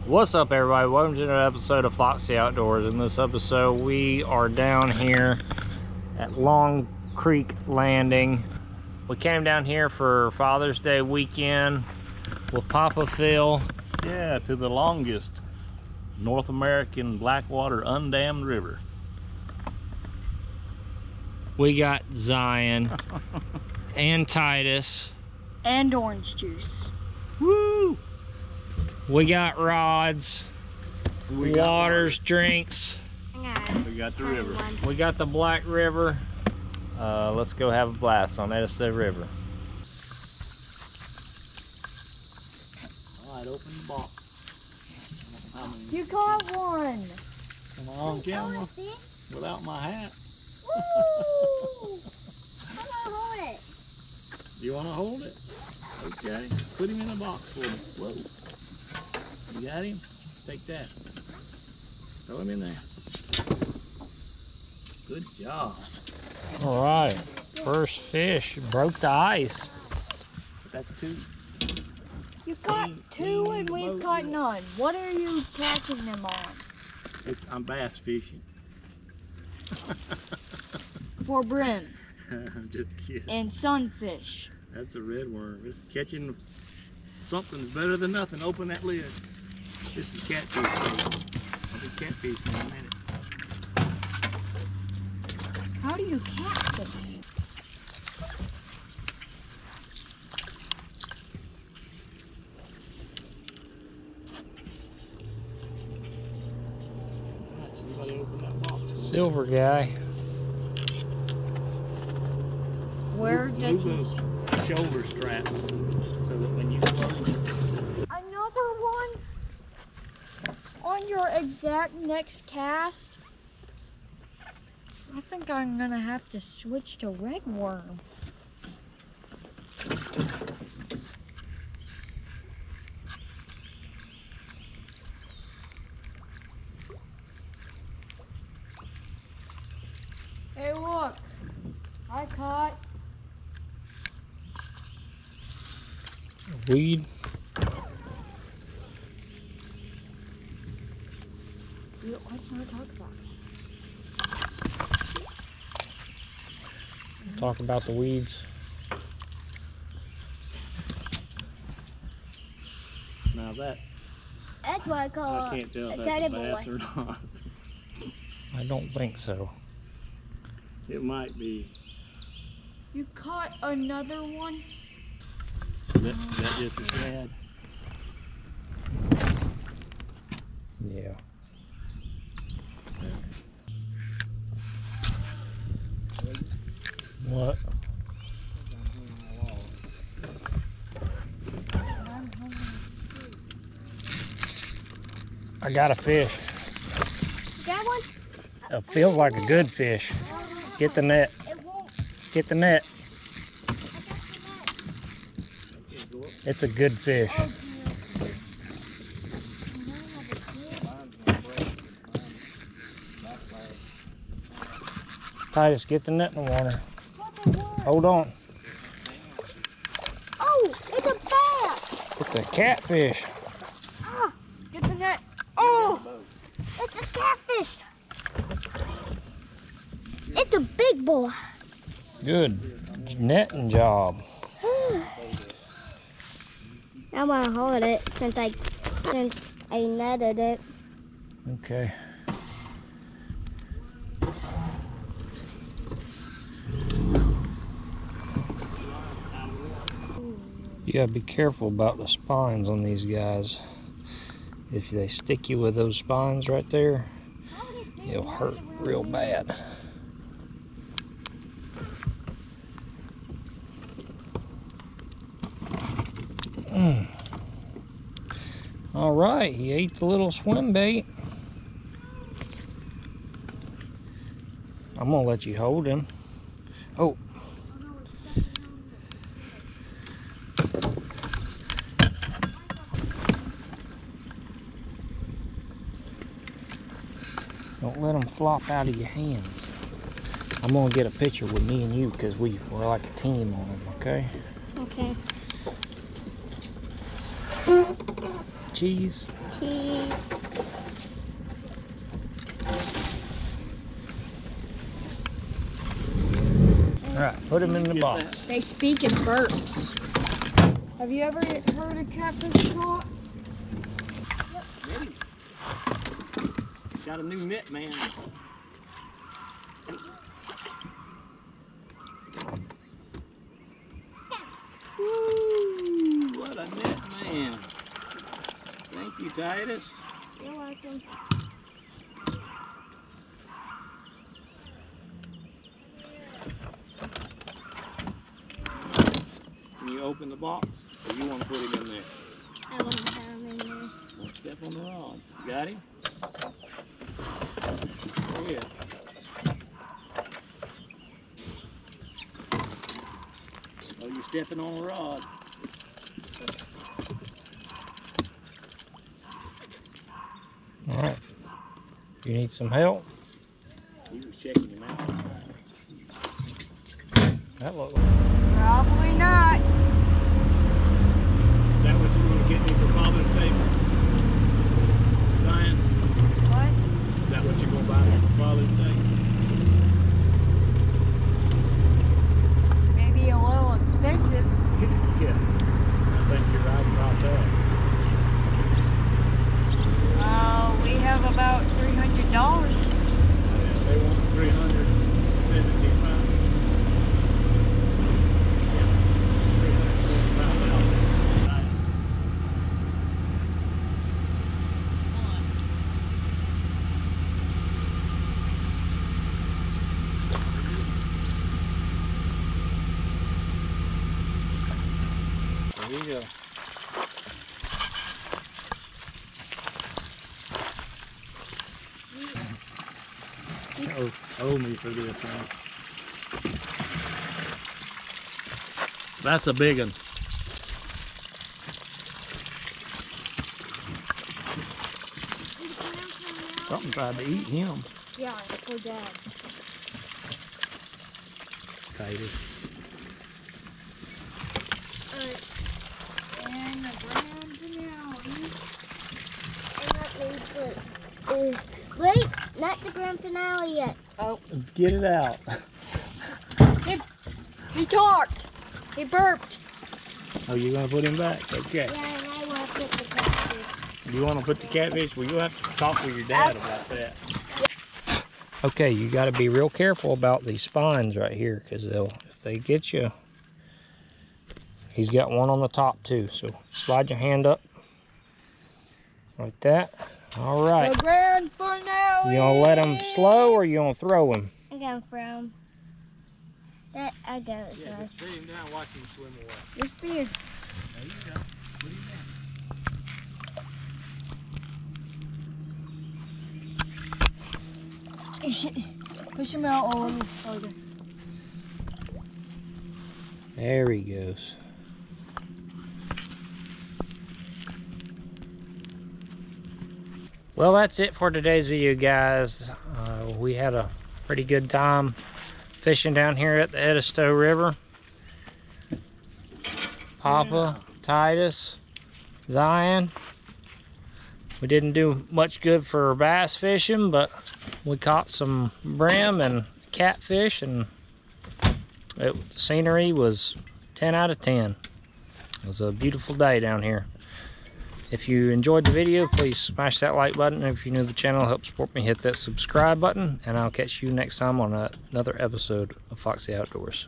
What's up, everybody? Welcome to another episode of Foxy Outdoors. In this episode, we are down here at Long Creek Landing. We came down here for Father's Day weekend with Papa Phil. Yeah, to the longest North American blackwater undammed river. We got Zion and Titus. And orange juice. Woo! We got rods, waters, drinks. We got the river. We got the Black River. Let's go have a blast on Edisto River. Alright, open the box. You got one. Am I on camera without my hat? Woo! I'm gonna hold it. You want to hold it? Okay. Put him in a box for me. Whoa. You got him? Take that. Throw him in there. Good job. All right, first fish broke the ice. That's two. You got two and we've got none. What are you catching them on? I'm bass fishing. For brim I'm just kidding. and sunfish. That's a red worm. Catching something's better than nothing. Open that lid. This is catfish. I'll be catfishing in a minute. How do you catfish? Somebody open that box. Silver guy. Where does he... those shoulder straps so that when you close it. Another one on your exact next cast? I think I'm gonna have to switch to red worm. Hey, look, I caught Weed. Let's not talk about it. Talk about the weeds. Now That's what I call I can't tell if a that's a teddy bass boy. or not. I don't think so. It might be. You caught another one? That just a shad. Yeah. What? I got a fish. That one? It feels like a good fish. Get the net. It won't. Get the net. It's a good fish. Oh, Titus, get the net in the water. Hold on. Oh, it's a bass. It's a catfish. Ah, get the net. Oh, it's a catfish. It's a big boy. Good netting job. I want to hold it since I netted it. Okay. You gotta be careful about the spines on these guys. If they stick you with those spines right there, it'll hurt real bad. All right, he ate the little swim bait. I'm gonna let you hold him. Oh. Don't let them flop out of your hands. I'm gonna get a picture with me and you because we're like a team on them, okay? Okay. cheese? Cheese. Alright, put them in the box. They speak in burps. Have you ever heard a catfish talk? Get him. Got a new net man. Woo, what a net man. Thank you, Titus. You're welcome. Can you open the box? Or you want to put him in there? I want to have him in there. Don't step on the rod. You got him? Yeah. Oh, you're stepping on a rod. Alright. You need some help? He was checking him out. That looks like... Probably not. Is that what you're going to get me for Father's Day? Ryan? What? Is that what you're going to buy me for Father's Day? Maybe a little expensive. Yeah. I think you're right about that. We have about $300. Yeah, they want 375. Yeah, 375,000. There you go. Owe me for this one. That's a big one. Something tried to eat him. Yeah, poor Dad. Titus. And the ground finale. Wait, not the grand finale yet. Oh, Get it out. he talked. He burped. Oh, you're gonna put him back? Okay. Yeah, and I want to put the catfish. You want to put the catfish? Well, you'll have to talk with your dad about that. Okay, you got to be real careful about these spines right here, because if they get you. He's got one on the top too, so slide your hand up like that. All right. The grand finale. You gonna let him slow, or you gonna throw him? I'm going from that. I got it. Yeah, just sit him down, watch him swim away. Just be a There you go. Put him push him out a little further. There he goes. Well, that's it for today's video, guys. We had a pretty good time fishing down here at the Edisto River. Papa, Titus, Zion. We didn't do much good for bass fishing, but we caught some brim and catfish, and the scenery was 10 out of 10. It was a beautiful day down here. If you enjoyed the video, please smash that like button. If you're new to the channel, help support me, hit that subscribe button, and I'll catch you next time on another episode of Foxy Outdoors.